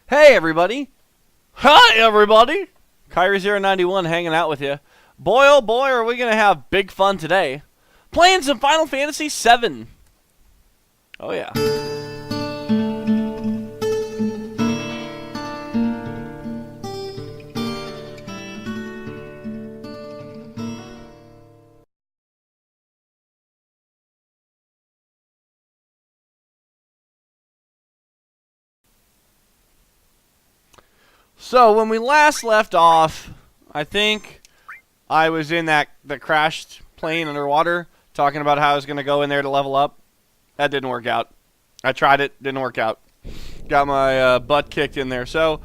Hey everybody! Hi everybody! Kyrie091 hanging out with you. Boy oh boy are we gonna have big fun today. Playing some Final Fantasy VII. Oh yeah. So when we last left off, I think I was in that crashed plane underwater, talking about how I was going to go in there to level up. That didn't work out. I tried it, didn't work out. Got my butt kicked in there. So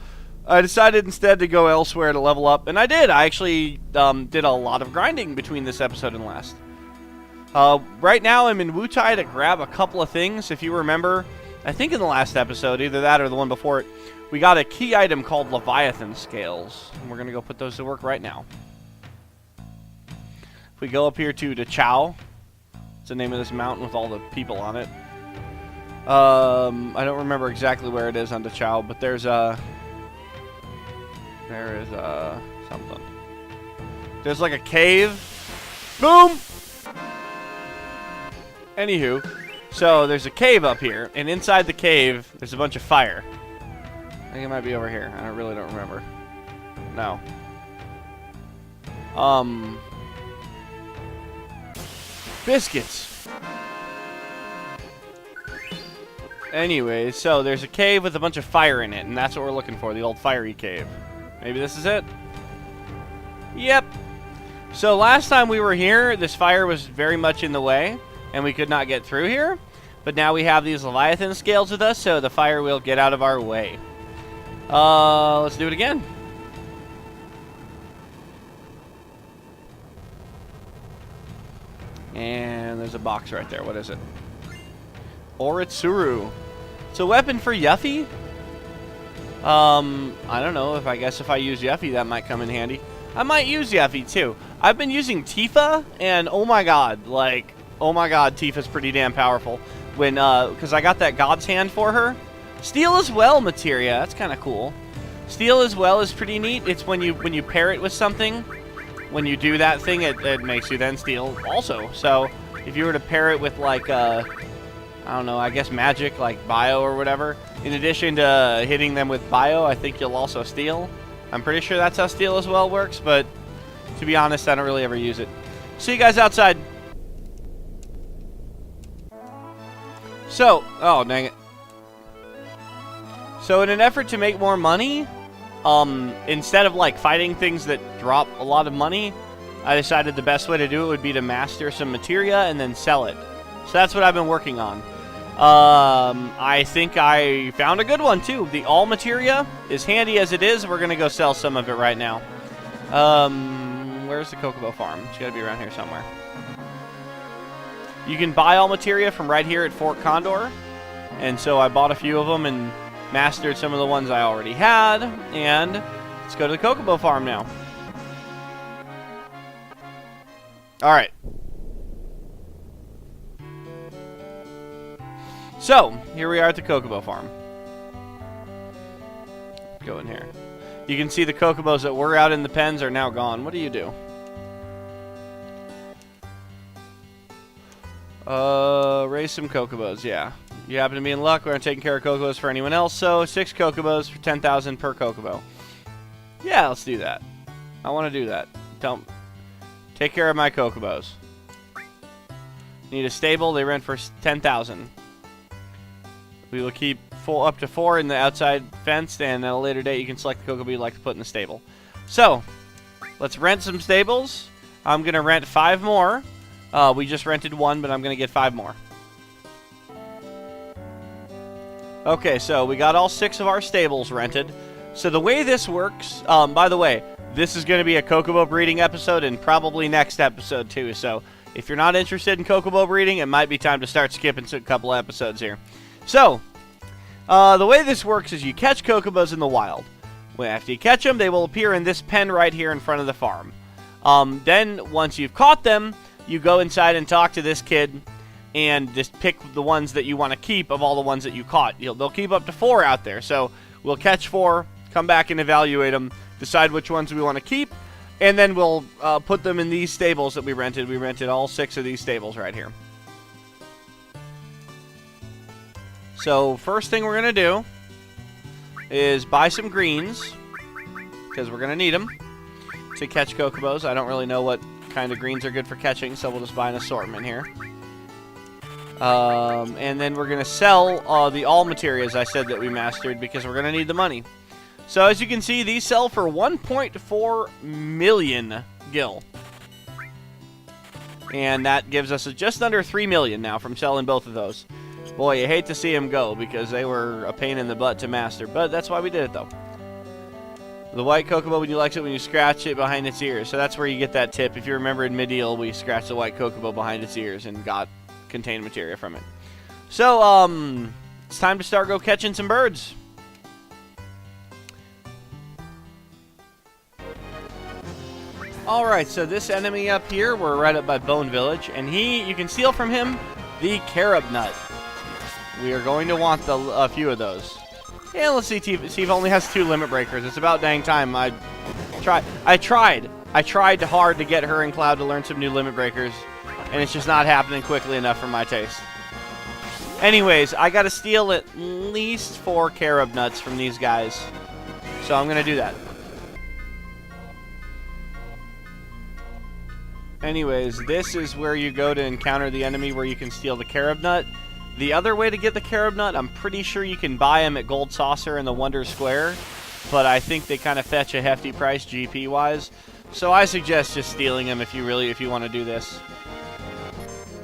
I decided instead to go elsewhere to level up, and I did. I actually did a lot of grinding between this episode and last. Right now I'm in Wutai to grab a couple of things. If you remember, I think in the last episode, either that or the one before it, we got a key item called Leviathan Scales, and we're going to go put those to work right now. If we go up here to Chow, it's the name of this mountain with all the people on it. I don't remember exactly where it is on Chow, but there is something. There's like a cave. Boom! Anywho, so there's a cave up here, and inside the cave, there's a bunch of fire. I think it might be over here. I really don't remember. No. Biscuits. Anyway, so there's a cave with a bunch of fire in it, and that's what we're looking for, the old fiery cave. Maybe this is it? Yep. So last time we were here, this fire was very much in the way, and we could not get through here. But now we have these Leviathan Scales with us, so the fire will get out of our way. Let's do it again. And there's a box right there. What is it? Oritsuru. It's a weapon for Yuffie? I don't know. I guess if I use Yuffie, that might come in handy. I might use Yuffie, too. I've been using Tifa, and oh my god, Tifa's pretty damn powerful. Because I got that God's Hand for her. Steel as well materia, that's kind of cool. Steel as well is pretty neat. It's when you pair it with something, when you do that thing, it makes you then steal also. So if you were to pair it with like, I don't know, I guess magic, like bio or whatever, in addition to hitting them with bio, I think you'll also steal. I'm pretty sure that's how steel as well works, but to be honest, I don't really ever use it. See you guys outside. So, oh dang it. So in an effort to make more money, instead of like fighting things that drop a lot of money, I decided the best way to do it would be to master some materia and then sell it. So that's what I've been working on. I think I found a good one too. The all materia, as handy as it is, we're gonna go sell some of it right now. Where's the Kokomo Farm? It's gotta be around here somewhere. You can buy all materia from right here at Fort Condor, and so I bought a few of them and mastered some of the ones I already had, and let's go to the Kokomo Farm now. Alright. So, here we are at the Kokomo Farm. Go in here. You can see the Cocomos that were out in the pens are now gone. What do you do? Raise some Cocobos, yeah. You happen to be in luck, we're not taking care of Cocobos for anyone else, so 6 Cocobos for 10,000 per Chocobo. Yeah, let's do that. I want to do that. Don't take care of my Cocobos. Need a stable, they rent for 10,000. We will keep up to 4 in the outside fence, and at a later date you can select the Chocobo you'd like to put in the stable. So, let's rent some stables. I'm going to rent 5 more. We just rented 1, but I'm going to get 5 more. Okay, so we got all 6 of our stables rented. So the way this works, by the way, this is going to be a Chocobo breeding episode and probably next episode too. So if you're not interested in Chocobo breeding, it might be time to start skipping a couple episodes here. So, the way this works is you catch Chocobos in the wild. After you catch them, they will appear in this pen right here in front of the farm. Then, once you've caught them, you go inside and talk to this kid and just pick the ones that you want to keep of all the ones that you caught. They'll keep up to 4 out there. So We'll catch 4, come back and evaluate them, decide which ones we want to keep, and then we'll put them in these stables that we rented. We rented all 6 of these stables right here. So first thing we're going to do is buy some greens, because we're going to need them to catch Chocobos. I don't really know what kind of greens are good for catching, so we'll just buy an assortment here. And then we're going to sell the all materials I said that we mastered, because we're going to need the money. So as you can see, these sell for 1.4 million gil. And that gives us just under 3 million now from selling both of those. Boy, you hate to see them go, because they were a pain in the butt to master. But that's why we did it, though. The white Chocobo, when you like it, when you scratch it behind its ears. So that's where you get that tip. If you remember in Mid-Deal, we scratched the white Chocobo behind its ears and got contained materia from it. So, it's time to start catching some birds. Alright, so this enemy up here, we're right up by Bone Village, and you can steal from him the Carob Nut. We are going to want a few of those. Yeah, let's see, Tifa only has 2 limit breakers. It's about dang time. I tried hard to get her and Cloud to learn some new limit breakers, and it's just not happening quickly enough for my taste. Anyways, I gotta steal at least 4 Carob Nuts from these guys, so I'm gonna do that. Anyways, this is where you go to encounter the enemy where you can steal the Carob Nut. The other way to get the Carob Nut, I'm pretty sure you can buy them at Gold Saucer and the Wonder Square, but I think they kind of fetch a hefty price GP-wise. So I suggest just stealing them if you want to do this.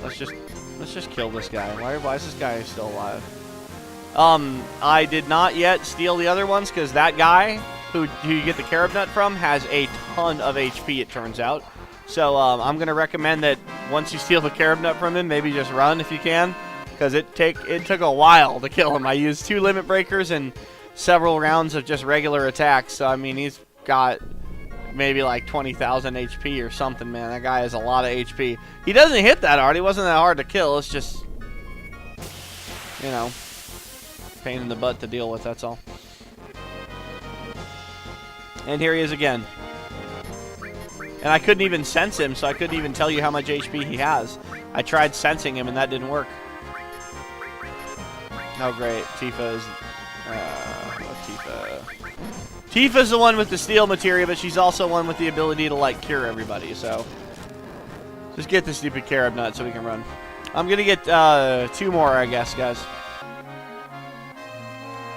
Let's just kill this guy. Why is this guy still alive? I did not yet steal the other ones because that guy who you get the Carob Nut from has a ton of HP, it turns out. So I'm going to recommend that once you steal the Carob Nut from him, maybe just run if you can, because it took a while to kill him. I used 2 limit breakers and several rounds of just regular attacks. So I mean, he's got maybe like 20,000 HP or something, man. That guy has a lot of HP. He doesn't hit that hard. He wasn't that hard to kill. It's just, you know, pain in the butt to deal with, that's all. And here he is again. And I couldn't even sense him, so I couldn't even tell you how much HP he has. I tried sensing him, and that didn't work. Oh, great. Tifa is... Tifa's the one with the steel materia, but she's also one with the ability to, like, cure everybody, so... Just get the stupid Carob Nut so we can run. I'm gonna get 2 more, I guess, guys.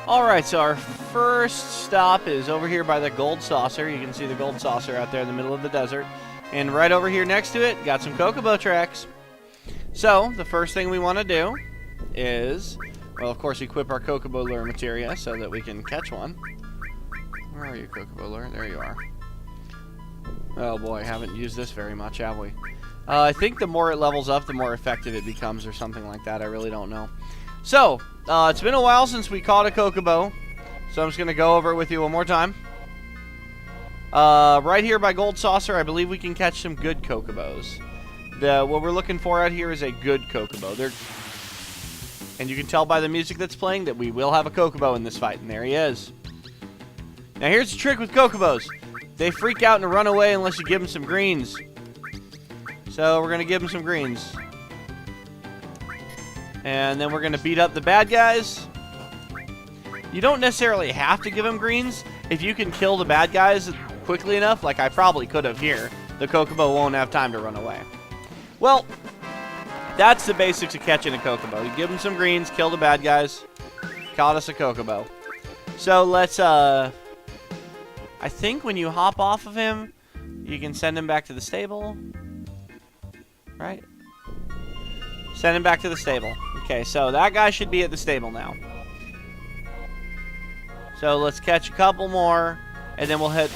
Alright, so our first stop is over here by the Gold Saucer. You can see the Gold Saucer out there in the middle of the desert. And right over here next to it, got some Chocobo tracks. So, the first thing we want to do is, well, of course, equip our Chocobo lure materia so that we can catch one. Where are you, Chocobo lure? There you are. Oh boy, haven't used this very much, have we? I think the more it levels up, the more effective it becomes or something like that. I really don't know. So, it's been a while since we caught a Chocobo, so I'm just going to go over it with you one more time. Right here by Gold Saucer, I believe we can catch some good Chocobos. What we're looking for out here is a good Chocobo. And you can tell by the music that's playing that we will have a Chocobo in this fight, and there he is. Now here's the trick with Chocobos. They freak out and run away unless you give them some greens. So we're going to give them some greens. And then we're going to beat up the bad guys. You don't necessarily have to give them greens. If you can kill the bad guys quickly enough, like I probably could have here, the Chocobo won't have time to run away. Well, that's the basics of catching a Chocobo. You give them some greens, kill the bad guys, caught us a Chocobo. So let's, I think when you hop off of him, you can send him back to the stable. Right? Send him back to the stable. Okay, so that guy should be at the stable now. So let's catch a couple more, and then we'll head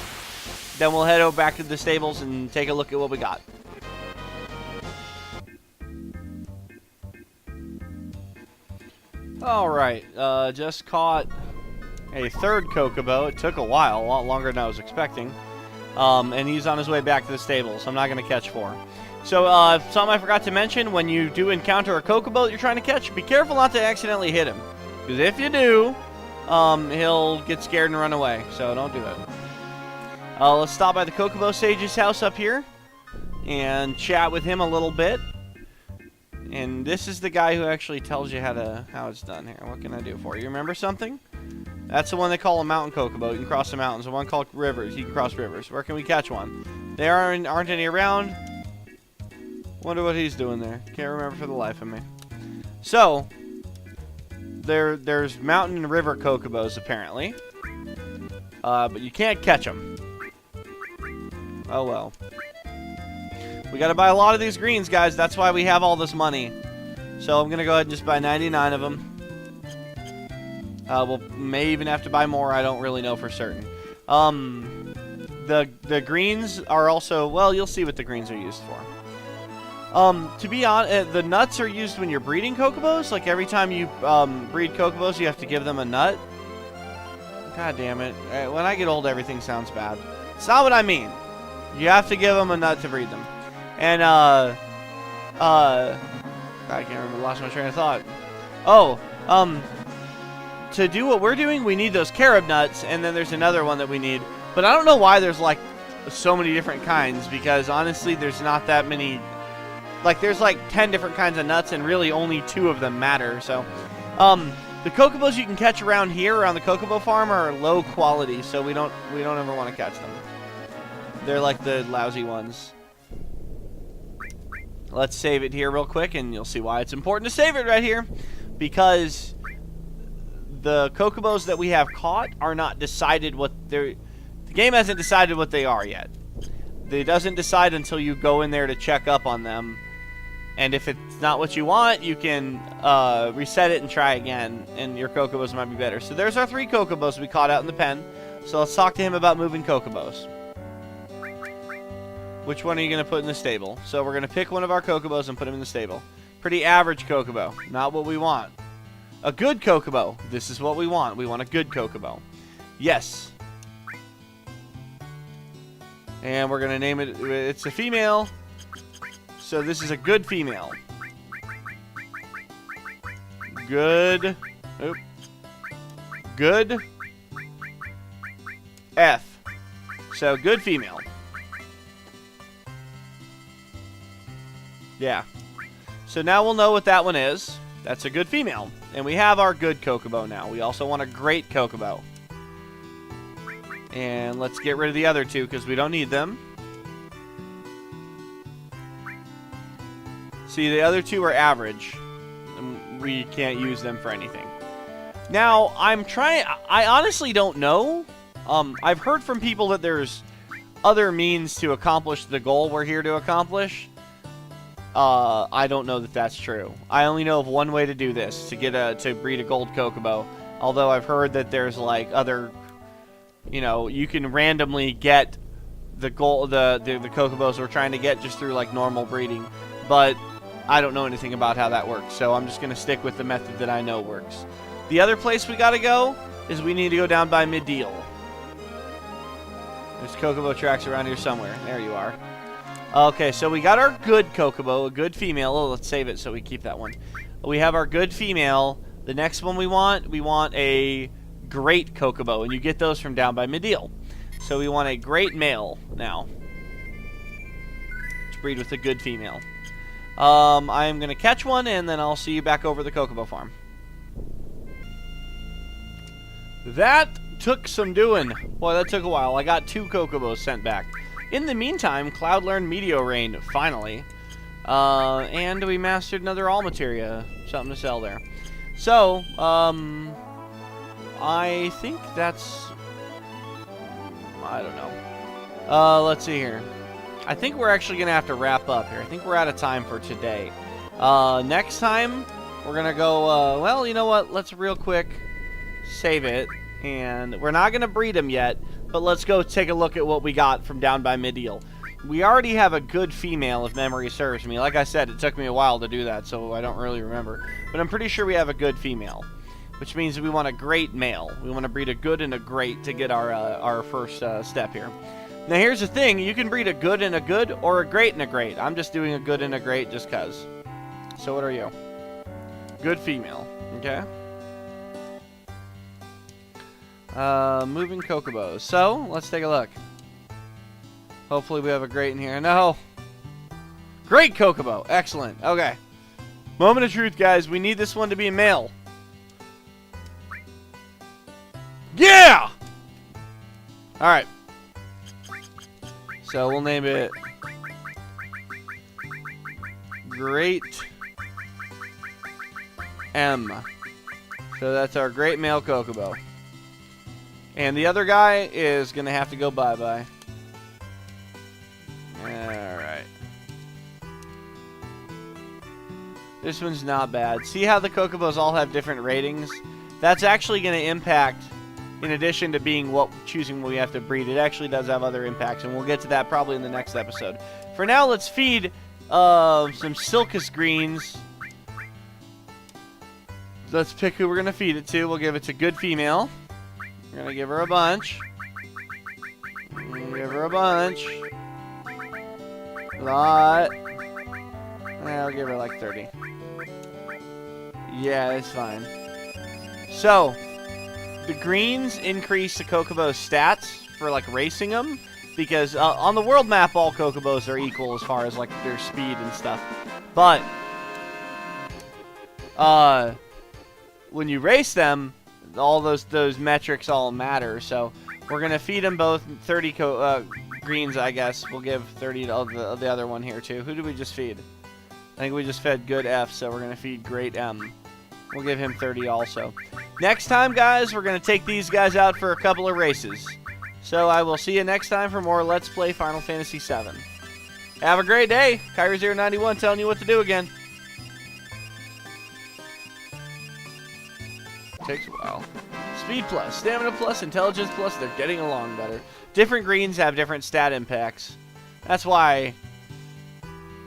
over back to the stables and take a look at what we got. All right, just caught a third Chocobo. It took a while, a lot longer than I was expecting, and he's on his way back to the stables. So I'm not going to catch 4. So, something I forgot to mention, when you do encounter a Chocobo that you're trying to catch, be careful not to accidentally hit him. Because if you do, he'll get scared and run away. So don't do it. Let's stop by the Kokomo Sage's house up here and chat with him a little bit. And this is the guy who actually tells you how it's done here. What can I do for you? Remember something? That's the one they call a mountain Chocobo. You can cross the mountains. The one called rivers. You can cross rivers. Where can we catch one? There aren't any around. Wonder what he's doing there. Can't remember for the life of me. So, there's mountain and river Chocobos apparently. But you can't catch them. Oh well. We gotta buy a lot of these greens, guys. That's why we have all this money. So I'm gonna go ahead and just buy 99 of them. We'll may even have to buy more. I don't really know for certain. The greens are also, well, you'll see what the greens are used for. To be honest, the nuts are used when you're breeding Chocobos. Like every time you breed Chocobos, you have to give them a nut. God damn it. When I get old, everything sounds bad. It's not what I mean. You have to give them a nut to breed them. And, I can't remember, lost my train of thought. Oh, to do what we're doing, we need those carob nuts, and then there's another one that we need. But I don't know why there's, like, so many different kinds, because, honestly, there's not that many. Like, there's, like, 10 different kinds of nuts, and really only 2 of them matter, so. The Chocobos you can catch around here, around the Kokomo Farm, are low quality, so we don't ever want to catch them. They're, like, the lousy ones. Let's save it here real quick, and you'll see why it's important to save it right here. Because the Chocobos that we have caught are not decided what they're... The game hasn't decided what they are yet. It doesn't decide until you go in there to check up on them. And if it's not what you want, you can reset it and try again, and your Chocobos might be better. So there's our 3 Chocobos we caught out in the pen. So let's talk to him about moving Chocobos. Which one are you going to put in the stable? So we're going to pick one of our Chocobos and put him in the stable. Pretty average Chocobo. Not what we want. A good Chocobo. This is what we want. We want a good Chocobo. Yes. And we're going to name it... It's a female. So this is a good female. Good. Oop. Good. F. So good female. Yeah. So now we'll know what that one is. That's a good female. And we have our good Chocobo now. We also want a great Chocobo. And let's get rid of the other 2 because we don't need them. See, the other 2 are average. And we can't use them for anything. Now, I honestly don't know. I've heard from people that there's other means to accomplish the goal we're here to accomplish. I don't know that that's true. I only know of one way to do this, to breed a gold Chocobo. Although I've heard that there's like other, you can randomly get the gold, the Chocobos we're trying to get just through like normal breeding. But I don't know anything about how that works, so I'm just gonna stick with the method that I know works. The other place we gotta go is we need to go down by Mid-Deal. There's Chocobo tracks around here somewhere. There you are. Okay, so we got our good Chocobo, a good female. Oh, let's save it so we keep that one. We have our good female. The next one we want a great Chocobo, and you get those from down by Mid-Deal. So we want a great male now to breed with a good female. I am going to catch one, and then I'll see you back over the Kokomo Farm. That took some doing. Boy, that took a while. I got 2 Chocobos sent back. In the meantime, Cloud learned Meteor Rain, finally. And we mastered another all materia. Something to sell there. So, I think that's... I don't know. Let's see here. I think we're actually going to have to wrap up here. I think we're out of time for today. Next time, we're going to go... well, you know what? Let's real quick save it. And we're not going to breed them yet. But let's go take a look at what we got from down by Mid-Deal. We already have a good female, if memory serves me. Like I said, it took me a while to do that, so I don't really remember. But I'm pretty sure we have a good female, which means we want a great male. We want to breed a good and a great to get our first step here. Now, here's the thing. You can breed a good and a good or a great and a great. I'm just doing a good and a great just because. So what are you? Good female. Okay. Moving Chocobos. So, let's take a look. Hopefully we have a great in here. No! Great Chocobo! Excellent. Okay. Moment of truth, guys. We need this one to be a male. Yeah! Alright. So, we'll name it Great M. So, that's our great male Chocobo. And the other guy is going to have to go bye-bye. Alright. This one's not bad. See how the Chocobos all have different ratings? That's actually going to impact, in addition to being choosing what we have to breed, it actually does have other impacts, and we'll get to that probably in the next episode. For now, let's feed some Silkus Greens. Let's pick who we're going to feed it to. We'll give it to good female. We're going to give her a bunch. Give her a bunch. A lot. I'll give her like 30. Yeah, that's fine. So, the greens increase the Chocobo's stats for like racing them. Because on the world map, all Chocobos are equal as far as like their speed and stuff. But, when you race them, all those metrics all matter. So we're gonna feed them both 30 greens, I guess. We'll give 30 to the other one here too. Who did we just feed? I think we just fed good F, so we're gonna feed great M. We'll give him 30 also. Next time, guys, we're gonna take these guys out for a couple of races. So I will see you next time for more Let's Play Final Fantasy VII. Have a great day. Kyrie091 telling you what to do again. Takes a while. Speed plus, stamina plus, intelligence plus, they're getting along better. Different greens have different stat impacts. That's why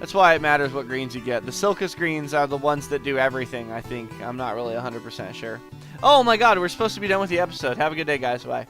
it matters what greens you get. The Silkus greens are the ones that do everything, I think. I'm not really 100% sure. Oh my god, we're supposed to be done with the episode. Have a good day, guys. Bye.